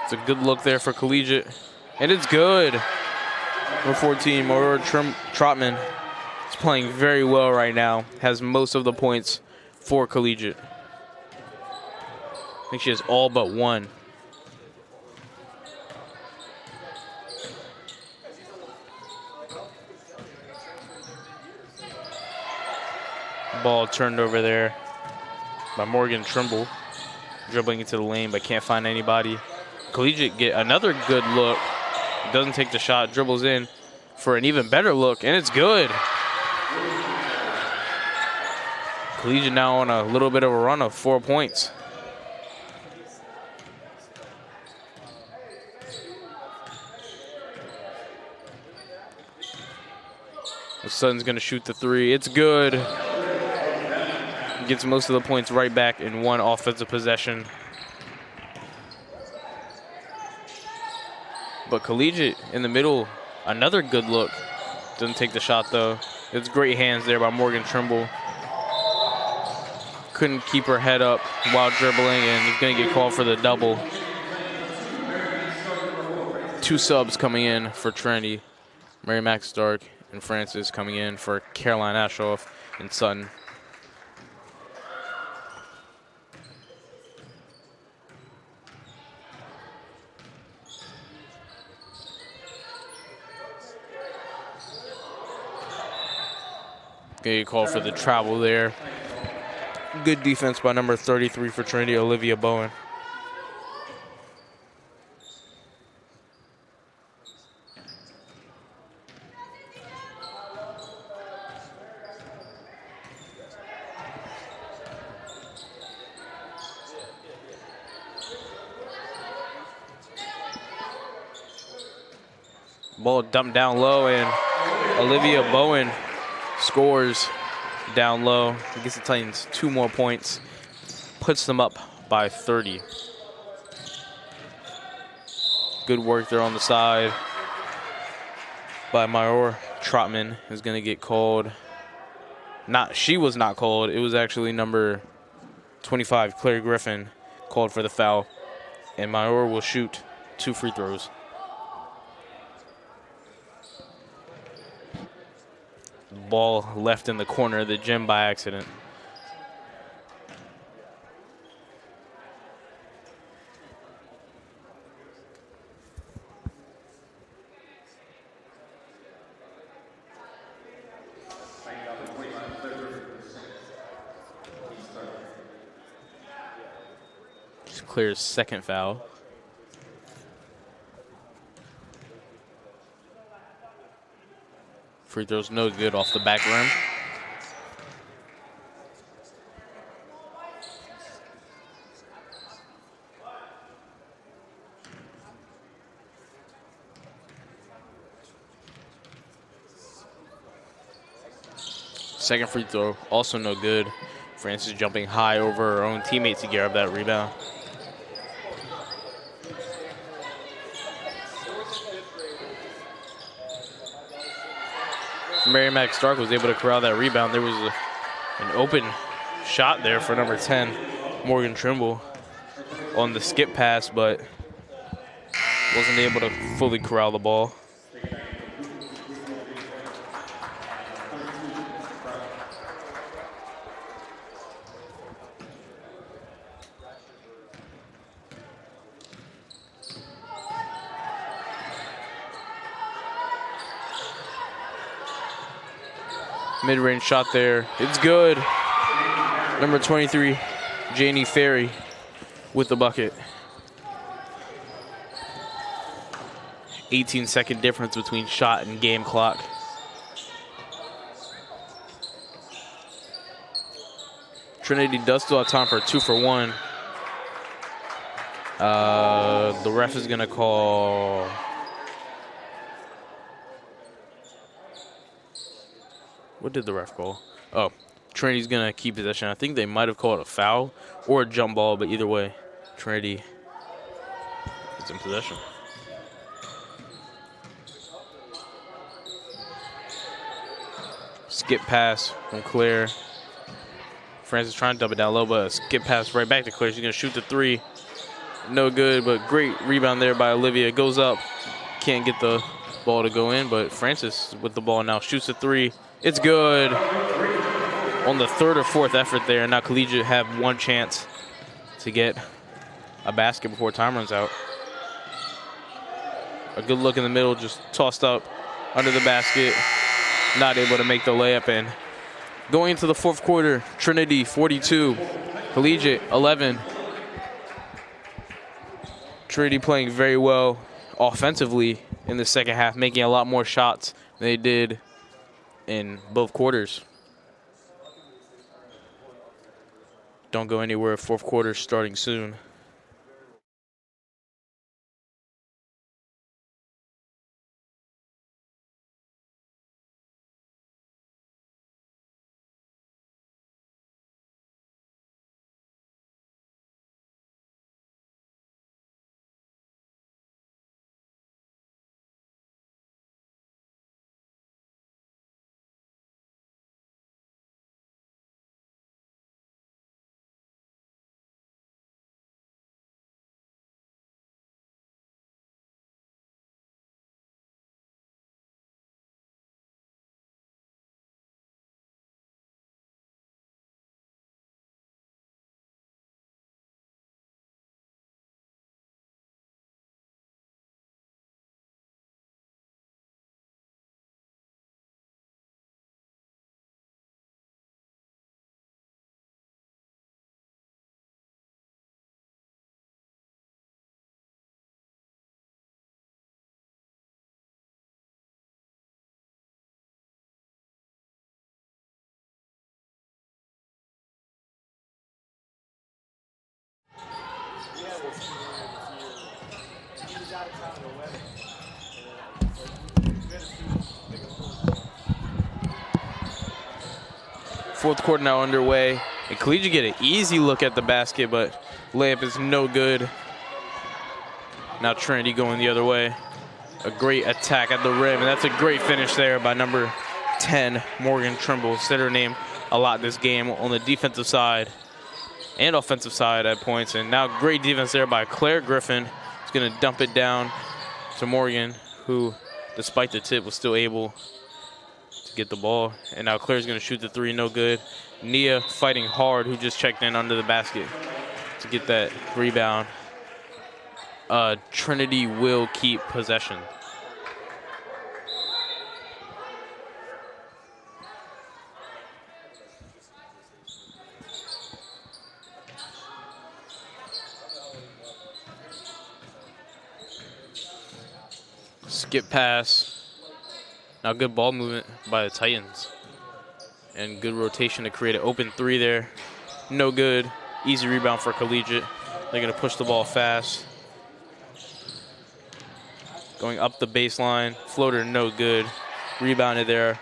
It's a good look there for Collegiate, and it's good. Number 14, Maura Trotman is playing very well right now. Has most of the points for Collegiate. I think she has all but one. Ball turned over there by Morgan Trimble. Dribbling into the lane, but can't find anybody. Collegiate get another good look. Doesn't take the shot, dribbles in for an even better look, and it's good. Collegiate now on a little bit of a run of 4 points. The Sun's gonna shoot the 3. It's good. Gets most of the points right back in one offensive possession. But Collegiate in the middle, another good look. Doesn't take the shot though. It's great hands there by Morgan Trimble. Couldn't keep her head up while dribbling, and is going to get called for the double. 2 subs coming in for Trinity. Mary Mac Stark and Francis coming in for Caroline Ashoff and Sutton. Gonna get called for the travel there. Good defense by number 33 for Trinity, Olivia Bowen. Ball dumped down low, and Olivia Bowen scores down low. I guess the Titans 2 more points, puts them up by 30. Good work there on the side by Mayor Trotman, who's going to get called. She was not called. It was actually number 25, Claire Griffin, called for the foul. And Mayor will shoot 2 free throws. Ball left in the corner of the gym by accident. Just clears second foul. Free throw's no good off the back rim. Second free throw, also no good. Francis jumping high over her own teammate to get up that rebound. Mary Mac Stark was able to corral that rebound. There was an open shot there for number 10, Morgan Trimble, on the skip pass, but wasn't able to fully corral the ball. Mid-range shot there. It's good. Number 23, Janie Ferry with the bucket. 18-second difference between shot and game clock. Trinity does still have time for a 2-for-1. The ref is going to call... What did the ref call? Oh, Trinity's going to keep possession. I think they might have called a foul or a jump ball, but either way, Trinity is in possession. Skip pass from Claire. Francis trying to dump it down low, but a skip pass right back to Claire. She's going to shoot the 3. No good, but great rebound there by Olivia. Goes up. Can't get the ball to go in, but Francis with the ball now shoots the 3. It's good. On the 3rd or 4th effort there. Now Collegiate have one chance to get a basket before time runs out. A good look in the middle, just tossed up under the basket. Not able to make the layup in. Going into the 4th quarter, Trinity 42, Collegiate 11. Trinity playing very well offensively in the second half, making a lot more shots than they did in both quarters. Don't go anywhere, 4th quarter starting soon. Fourth quarter now underway. And Collegiate get an easy look at the basket, but layup is no good. Now Trinity going the other way. A great attack at the rim, and that's a great finish there by number 10, Morgan Trimble. Said her name a lot this game on the defensive side and offensive side at points. And now great defense there by Claire Griffin. She's going to dump it down to Morgan, who, despite the tip, was still able to get the ball. And now Claire's going to shoot the three, no good. Nia fighting hard, who just checked in under the basket to get that rebound. Trinity will keep possession. Skip pass. Now good ball movement by the Titans. And good rotation to create an open three there. No good. Easy rebound for Collegiate. They're going to push the ball fast. Going up the baseline. Floater no good. Rebounded there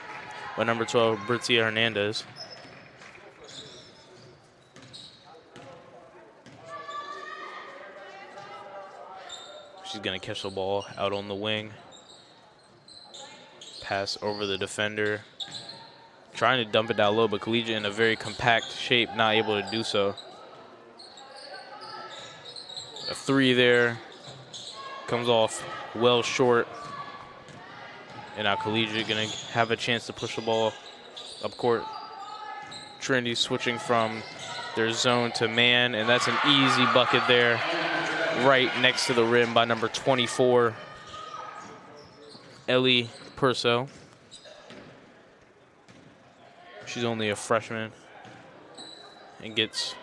by number 12, Britzia Hernandez. She's going to catch the ball out on the wing. Pass over the defender. Trying to dump it down low, but Collegiate in a very compact shape, not able to do so. A three there. Comes off well short. And now Collegiate going to have a chance to push the ball up court. Trinity switching from their zone to man, and that's an easy bucket there. Right next to the rim by number 24, Ellie Purcell. She's only a freshman and gets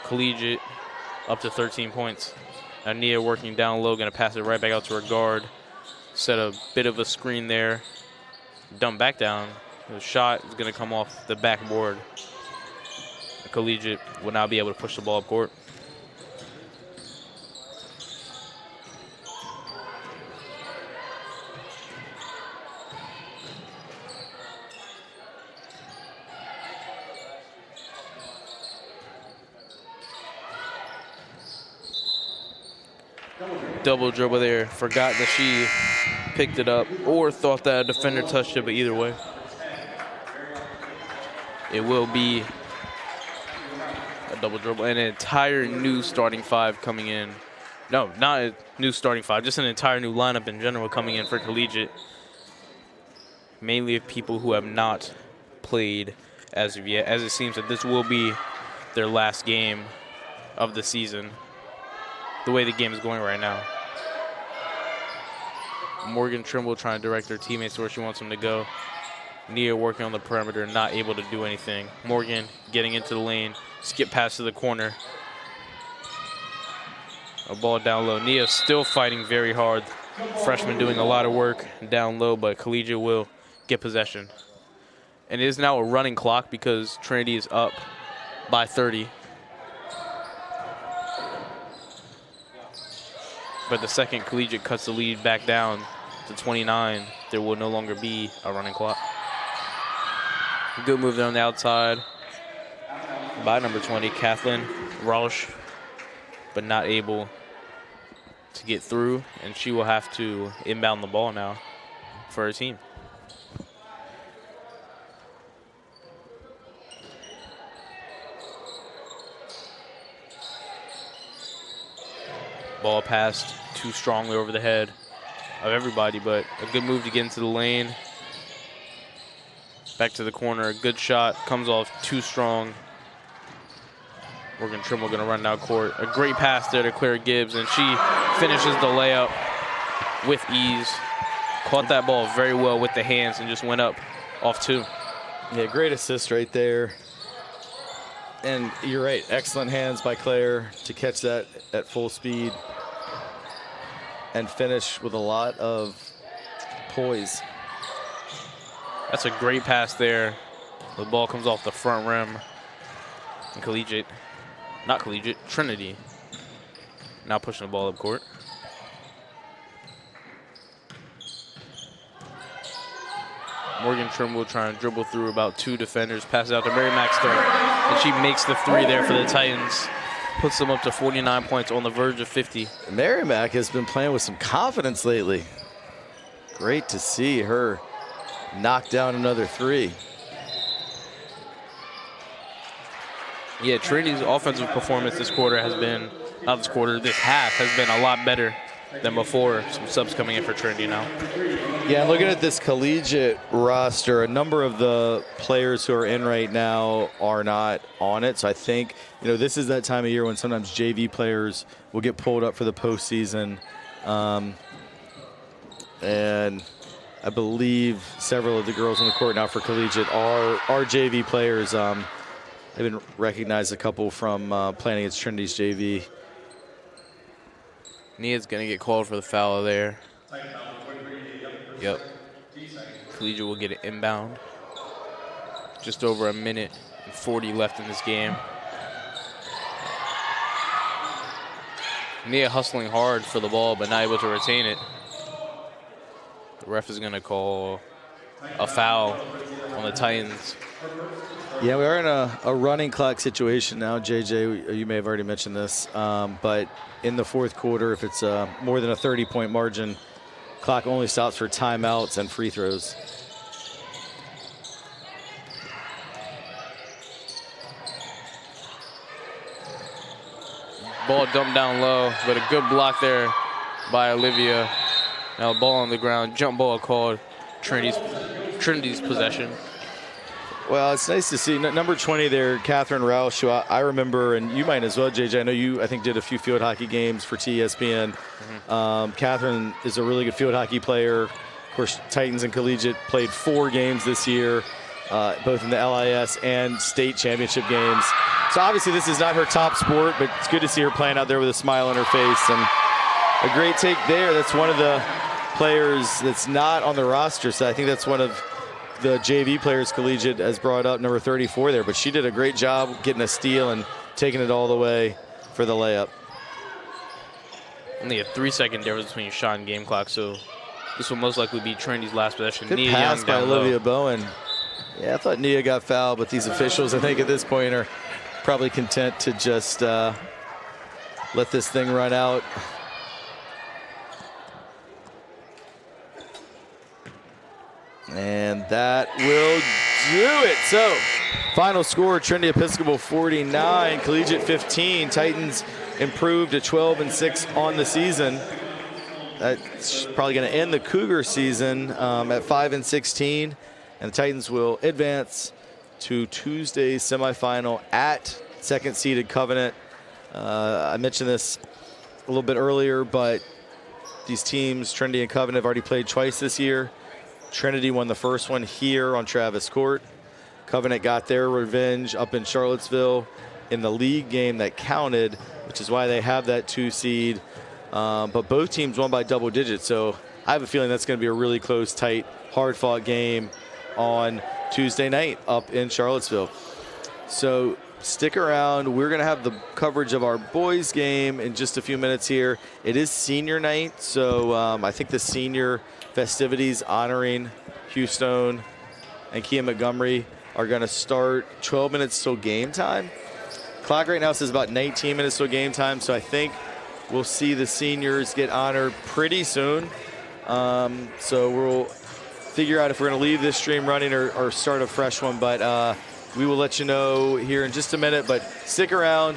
Collegiate up to 13 points. Now Nia working down low, gonna pass it right back out to her guard. Set a bit of a screen there. Dump back down. The shot is gonna come off the backboard. Collegiate will now be able to push the ball up court. Double dribble there. Forgot that she picked it up or thought that a defender touched it, but either way, it will be a double dribble. An entire new starting five coming in. No, not a new starting five, just an entire new lineup in general coming in for Collegiate. Mainly of people who have not played as of yet, as it seems that this will be their last game of the season, the way the game is going right now. Morgan Trimble trying to direct her teammates to where she wants them to go. Nia working on the perimeter, not able to do anything. Morgan getting into the lane, skip pass to the corner. A ball down low. Nia still fighting very hard. Freshman doing a lot of work down low, but Collegiate will get possession. And it is now a running clock because Trinity is up by 30. But the second Collegiate cuts the lead back down to 29, there will no longer be a running clock. Good move there on the outside by number 20, Kathleen Rausch, but not able to get through, and she will have to inbound the ball now for her team. Ball passed too strongly over the head of everybody, but a good move to get into the lane. Back to the corner, a good shot, comes off too strong. Morgan Trimble gonna run down court. A great pass there to Claire Gibbs, and she finishes the layup with ease. Caught that ball very well with the hands and just went up off two. Yeah, great assist right there. And you're right, excellent hands by Claire to catch that at full speed and finish with a lot of poise. That's a great pass there. The ball comes off the front rim. And Trinity now pushing the ball up court. Morgan Trimble trying to dribble through about 2 defenders, passes out to Mary Mack Stark, and she makes the 3 there for the Titans. Puts them up to 49 points on the verge of 50. Mary Mack has been playing with some confidence lately. Great to see her knock down another 3. Yeah, Trinity's offensive performance this quarter has been, not this quarter, this half has been a lot better than before. Some subs coming in for Trinity now. Yeah, looking at this collegiate roster, a number of the players who are in right now are not on it. So I think, this is that time of year when sometimes JV players will get pulled up for the postseason. And I believe several of the girls on the court now for collegiate are JV players. I've been recognized a couple from playing against Trinity's JV. Nia's going to get called for the foul there. Yep. Collegiate will get it inbound. Just over a minute and 40 left in this game. Nia hustling hard for the ball, but not able to retain it. The ref is going to call a foul on the Titans. Yeah, we are in a running clock situation now, JJ. You may have already mentioned this, but in the fourth quarter, if it's more than a 30-point margin, clock only stops for timeouts and free throws. Ball dumped down low, but a good block there by Olivia. Now ball on the ground, jump ball called. Trinity's possession. Well, it's nice to see number 20 there, Catherine Roush, who I remember, and you might as well, JJ. I know you, I think, did a few field hockey games for TSPN. Catherine is a really good field hockey player. Of course, Titans and Collegiate played 4 games this year, both in the LIS and state championship games. So obviously this is not her top sport, but it's good to see her playing out there with a smile on her face. And a great take there. That's one of the players that's not on the roster, so I think that's one of the JV players Collegiate has brought up, number 34 there, but she did a great job getting a steal and taking it all the way for the layup. Only a 3-second difference between shot and game clock, so this will most likely be Trinity's last possession. Good Nia pass Young by down Olivia low. Bowen. Yeah, I thought Nia got fouled, but these officials, I think at this point, are probably content to just let this thing run out. And that will do it. So, final score, Trinity Episcopal 49, Collegiate 15. Titans improved to 12-6 on the season. That's probably going to end the Cougar season at 5-16. And the Titans will advance to Tuesday's semifinal at second-seeded Covenant. I mentioned this a little bit earlier, but these teams, Trinity and Covenant, have already played twice this year. Trinity won the first one here on Travis Court. Covenant got their revenge up in Charlottesville in the league game that counted, which is why they have that 2 seed. But both teams won by double digits, so I have a feeling that's going to be a really close, tight, hard-fought game on Tuesday night up in Charlottesville. So stick around. We're going to have the coverage of our boys game in just a few minutes here. It is senior night, so I think the senior festivities honoring Hugh Stone and Kia Montgomery are going to start 12 minutes till game time. Clock right now says about 19 minutes till game time, so I think we'll see the seniors get honored pretty soon. So we'll figure out if we're going to leave this stream running or start a fresh one, but we will let you know here in just a minute. But stick around.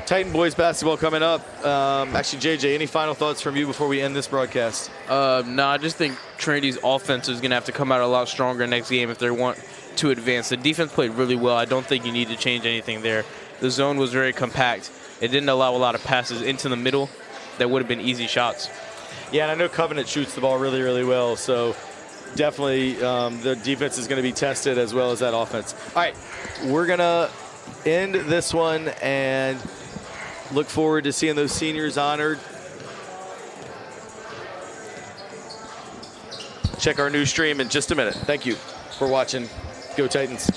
Titan boys basketball coming up. Actually, JJ, any final thoughts from you before we end this broadcast? No, I just think Trinity's offense is going to have to come out a lot stronger next game if they want to advance. The defense played really well. I don't think you need to change anything there. The zone was very compact. It didn't allow a lot of passes into the middle that would have been easy shots. Yeah, and I know Covenant shoots the ball really, really well, so definitely the defense is going to be tested as well as that offense. All right, we're going to end this one and look forward to seeing those seniors honored. Check our new stream in just a minute. Thank you for watching. Go Titans.